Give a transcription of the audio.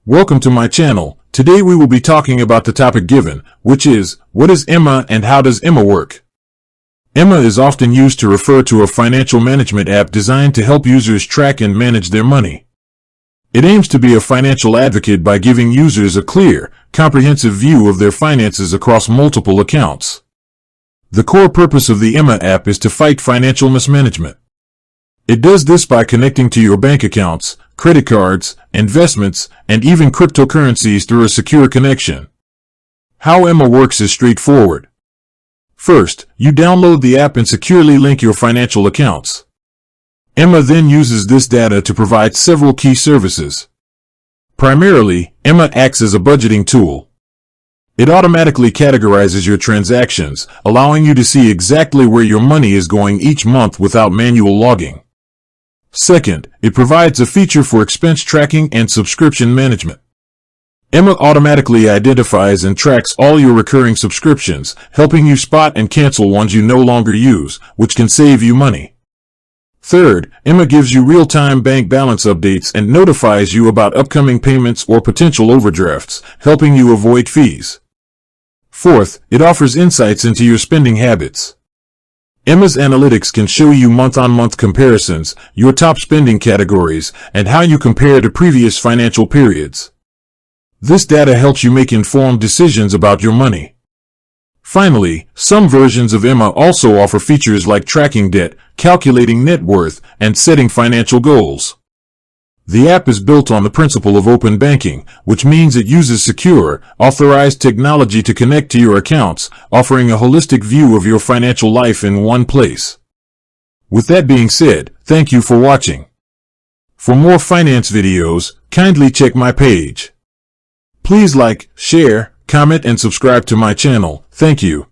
Welcome to my channel. Today we will be talking about the topic given, which is, what is Emma and how does Emma work? Emma is often used to refer to a financial management app designed to help users track and manage their money. It aims to be a financial advocate by giving users a clear, comprehensive view of their finances across multiple accounts. The core purpose of the Emma app is to fight financial mismanagement. It does this by connecting to your bank accounts, credit cards, investments, and even cryptocurrencies through a secure connection. How Emma works is straightforward. First, you download the app and securely link your financial accounts. Emma then uses this data to provide several key services. Primarily, Emma acts as a budgeting tool. It automatically categorizes your transactions, allowing you to see exactly where your money is going each month without manual logging. Second, it provides a feature for expense tracking and subscription management. Emma automatically identifies and tracks all your recurring subscriptions, helping you spot and cancel ones you no longer use, which can save you money. Third, Emma gives you real-time bank balance updates and notifies you about upcoming payments or potential overdrafts, helping you avoid fees. Fourth, it offers insights into your spending habits. Emma's analytics can show you month-on-month comparisons, your top spending categories, and how you compare to previous financial periods. This data helps you make informed decisions about your money. Finally, some versions of Emma also offer features like tracking debt, calculating net worth, and setting financial goals. The app is built on the principle of open banking, which means it uses secure, authorized technology to connect to your accounts, offering a holistic view of your financial life in one place. With that being said, thank you for watching. For more finance videos, kindly check my page. Please like, share, comment, and subscribe to my channel. Thank you.